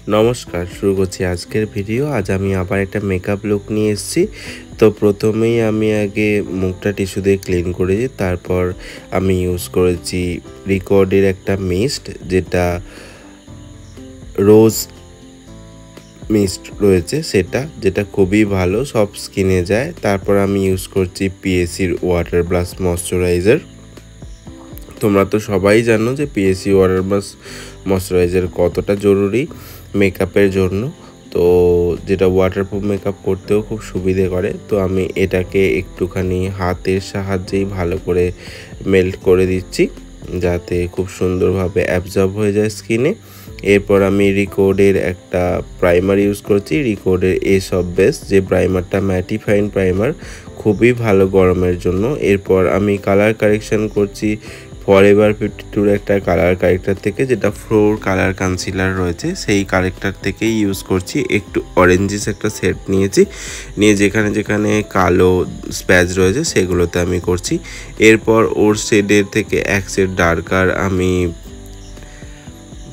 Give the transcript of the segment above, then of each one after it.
নমস্কার, শুরু করছি আজকের ভিডিও। আজ আমি আবার একটা মেকআপ লুক নিয়ে এসেছি। তো প্রথমেই আমি আগে মুখটা টিস্যু দিয়ে ক্লিন করেছি, তারপর আমি ইউজ করেছি রিকর্ডের একটা মিস্ট, যেটা রোজ মিস্ট রয়েছে সেটা, যেটা খুবই ভালো, সব স্কিনে যায়। তারপর আমি ইউজ করছি পিএসির ওয়াটার প্লাস ময়শ্চারাইজার। তোমরা তো সবাই জানো যে পিএসি ওয়াটার প্লাস ময়শ্চারাইজার কতটা জরুরি মেকআপের জন্য। তো যেটা ওয়াটারপ্রুফ মেকআপ করতেও খুব সুবিধে করে। তো আমি এটাকে একটুখানি হাতের সাহায্যেই ভালো করে মেল্ট করে দিচ্ছি, যাতে খুব সুন্দরভাবে অ্যাবজর্ব হয়ে যায় স্কিনে। এরপর আমি রিকোডের একটা প্রাইমার ইউজ করছি, রিকোডের এস অফ বেস, যে প্রাইমারটা ম্যাটিফাইং প্রাইমার, খুবই ভালো গরমের জন্য। এরপর আমি কালার কারেকশন করছি ফরএভার 52 একটা কালার কারেক্টার থেকে, যেটা ফ্লোর কালার কনসিলার রয়েছে সেই কারেক্টার থেকেই ইউজ করছি। একটু অরেঞ্জিস একটা সেট নিয়েছি, নিয়ে যেখানে যেখানে কালো স্প্যাচ রয়েছে সেগুলোতে আমি করছি। এরপর ওর শেডের থেকে এক শেড ডার্কার আমি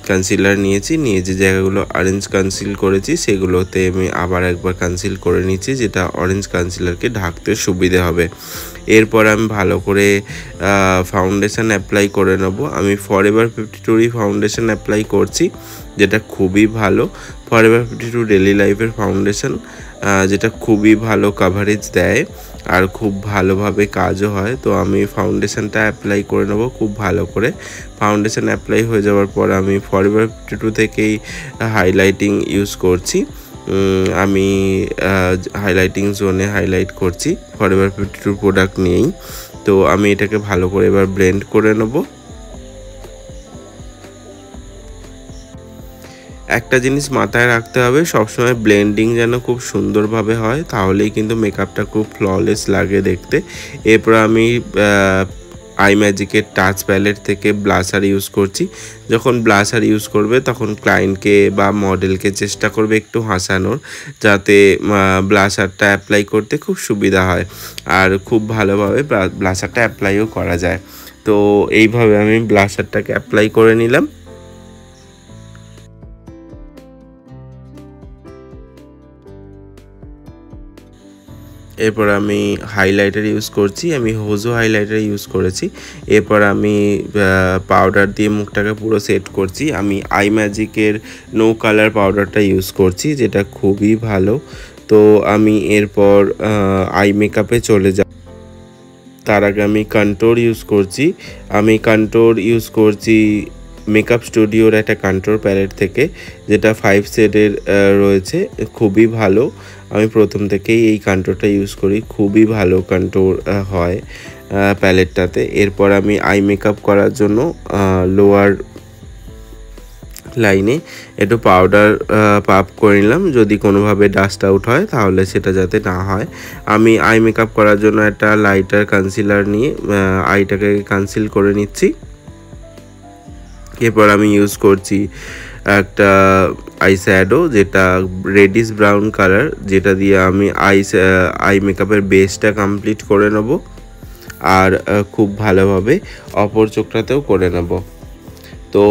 কনসিলার নিয়েছি, নিয়ে যে জায়গাগুলো অরেঞ্জ কনসিল করেছি সেগুলোতে আমি আবার একবার কনসিল করে নিচ্ছি, যেটা অরেঞ্জ কনসিলারকে ঢাকতে সুবিধে হবে। এরপর আমি ভালো করে ফাউন্ডেশন অ্যাপ্লাই করে নেব। আমি ফরএভার 52 ফাউন্ডেশন অ্যাপ্লাই করছি, যেটা খুবই ভালো। ফরএভার 52 ডেলি লাইফের ফাউন্ডেশন, যেটা খুবই ভালো কাভারেজ দেয় আর খুব ভালোভাবে কাজও হয়। তো আমি ফাউন্ডেশনটা অ্যাপ্লাই করে নেব খুব ভালো করে। ফাউন্ডেশন অ্যাপ্লাই হয়ে যাওয়ার পর আমি ফরএভার 52 থেকেই হাইলাইটিং ইউজ করছি। আমি হাইলাইটিং জোনে হাইলাইট করছি ফরএভার 52 প্রোডাক্ট নিয়েই। তো আমি এটাকে ভালো করে এবার ব্লেন্ড করে নেব। একটা জিনিস মাথায় রাখতে হবে, সবসময় ব্লেন্ডিং যেন খুব সুন্দরভাবে হয়, তাহলেই কিন্তু মেকআপটা খুব ফ্ললেস লাগে দেখতে। এরপর আমি আই ম্যাজিকের টাচ প্যালেট থেকে ব্লাশার ইউজ করছি। যখন ব্লাশার ইউজ করবে তখন ক্লায়েন্টকে বা মডেলকে চেষ্টা করবে একটু হাসানোর, যাতে ব্লাশারটা অ্যাপ্লাই করতে খুব সুবিধা হয় আর খুব ভালোভাবে ব্লাশারটা অ্যাপ্লাইও করা যায়। তো এইভাবে আমি ব্লাশারটাকে অ্যাপ্লাই করে নিলাম। এরপর আমি হাইলাইটার ইউজ করছি, আমি হোজো হাইলাইটার ইউজ করেছি। এরপর আমি পাউডার দিয়ে মুখটাকে পুরো সেট করছি। আমি আই ম্যাজিকের নো কালার পাউডারটা ইউজ করছি, যেটা খুবই ভালো। তো আমি এরপর আই মেকআপে চলে যাব। তার আগে আমি কন্ট্রোর ইউজ করছি। আমি কন্ট্রোর ইউজ করছি মেকআপ স্টুডিওর একটা কন্ট্রোর প্যালেট থেকে, যেটা 5 শেডের রয়েছে, খুবই ভালো। আমি প্রথম থেকেই এই কন্ট্রোরটা ইউজ করি, খুবই ভালো কন্ট্রোর হয় প্যালেটটাতে। এরপর আমি আই মেকআপ করার জন্য লোয়ার লাইনে একটু পাউডার পাপ করে নিলাম, যদি কোনোভাবে ডাস্ট আউট হয় তাহলে সেটা যাতে না হয়। আমি আই মেকআপ করার জন্য একটা লাইটার কনসিলার নিয়ে আইটাকে কনসিল করে নিচ্ছি। এরপর আমি ইউজ করছি একটা আই শ্যাডো, যেটা রেডিশ ব্রাউন কালার, যেটা দিয়ে আমি আই মেকআপের বেসটা কমপ্লিট করে নেব আর খুব ভালোভাবে অপর চোখটাতেও করে নেব। তো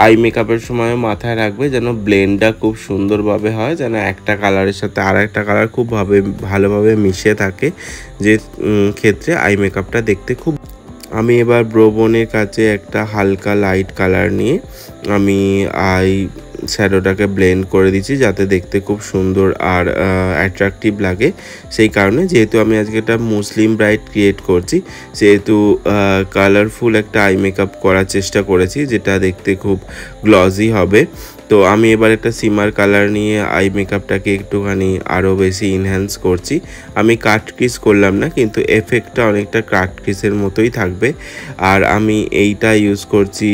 আই মেকআপের সময় মাথায় রাখবে যেন ব্লেন্ডটা খুব সুন্দরভাবে হয়, যেন একটা কালারের সাথে আর একটা কালার খুব ভালোভাবে মিশে থাকে, যে ক্ষেত্রে আই মেকআপটা দেখতে খুব। আমি এবার ব্রোবোনের কাছে একটা হালকা লাইট কালার নিয়ে আমি আই শ্যাডোটাকে ব্লেন্ড করে দিচ্ছি, যাতে দেখতে খুব সুন্দর আর অ্যাট্রাকটিভ লাগে। সেই কারণে, যেহেতু আমি আজকে একটা মুসলিম ব্রাইড ক্রিয়েট করছি, সেহেতু কালারফুল একটা আই মেকআপ করার চেষ্টা করেছি, যেটা দেখতে খুব গ্লজি হবে। তো আমি এবার একটা সিমার কালার নিয়ে আই মেকআপটাকে একটুখানি আরও বেশি ইনহ্যান্স করছি। আমি কাট ক্রিজ করলাম না, কিন্তু এফেক্টটা অনেকটা কাট ক্রিজের মতোই থাকবে। আর আমি এইটা ইউজ করছি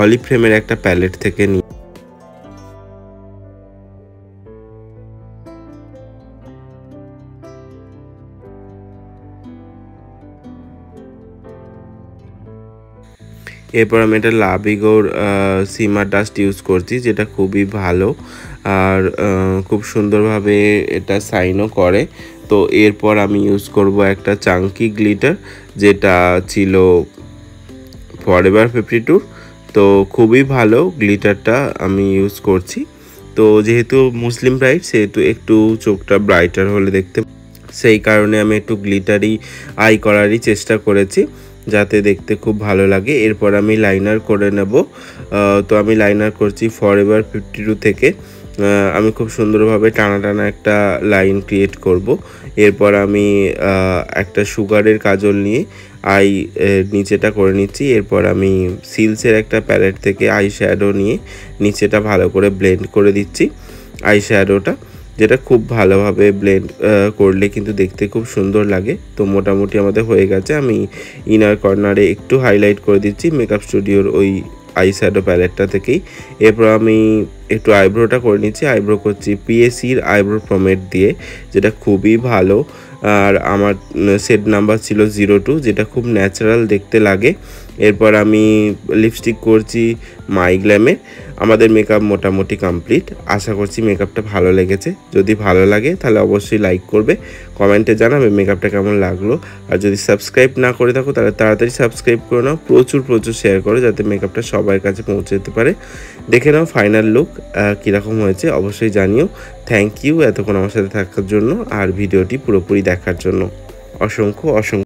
অলিভ ফ্রেমের একটা প্যালেট থেকে নিয়ে। এরপর আমি এটা লাভিগোর সিমার ডাস্ট ইউজ করছি, যেটা খুবই ভালো আর খুব সুন্দরভাবে এটা শাইনও করে। তো এরপর আমি ইউজ করব একটা চাঙ্কি গ্লিটার, যেটা ছিল ফরএভার 52। তো খুবই ভালো গ্লিটারটা আমি ইউজ করছি। তো যেহেতু মুসলিম ব্রাইড সেহেতু একটু চোখটা ব্রাইটার হলে দেখতে, সেই কারণে আমি একটু গ্লিটারি আই করারই চেষ্টা করেছি যাতে দেখতে খুব ভালো লাগে। এরপর আমি লাইনার করে নেব। তো আমি লাইনার করছি ফরএভার 52 থেকে। আমি খুব সুন্দরভাবে টানা টানা একটা লাইন ক্রিয়েট করব। এরপর আমি একটা সুগারের কাজল নিয়ে আই নিচেটা করে নিচ্ছি। এরপর আমি সিলসের একটা প্যালেট থেকে আই শ্যাডো নিয়ে নিচেটা ভালো করে ব্লেন্ড করে দিচ্ছি আই শ্যাডোটা, যেটা খুব ভালোভাবে ব্লেন্ড করলে কিন্তু দেখতে খুব সুন্দর লাগে। তো মোটামুটি আমাদের হয়ে গেছে। আমি ইনার কর্নারে একটু হাইলাইট করে দিচ্ছি মেকআপ স্টুডিওর ওই আই শ্যাডো প্যালেটটা থেকেই। এরপর আমি একটু আইব্রোটা করে নিচ্ছি। আইব্রো করছি পিএসির আইব্রো পমেড দিয়ে, যেটা খুবই ভালো। আর আমার সেট নাম্বার ছিল 02, যেটা খুব ন্যাচারাল দেখতে লাগে। এরপর আমি লিপস্টিক করছি মাইগ্ল্যামে। আমাদের মেকআপ মোটামুটি কমপ্লিট। আশা করছি মেকআপটা ভালো লেগেছে। যদি ভালো লাগে তাহলে অবশ্যই লাইক করবে, কমেন্টে জানাবে মেকআপটা কেমন লাগলো। আর যদি সাবস্ক্রাইব না করে থাকো তাহলে তাড়াতাড়ি সাবস্ক্রাইব করে নাও, প্রচুর শেয়ার করো যাতে মেকআপটা সবার কাছে পৌঁছে যেতে পারে। দেখে নাও ফাইনাল লুক কীরকম হয়েছে, অবশ্যই জানিও। থ্যাংক ইউ এতক্ষণ আমার সাথে থাকার জন্য আর ভিডিওটি পুরোপুরি দেখার জন্য। অসংখ্য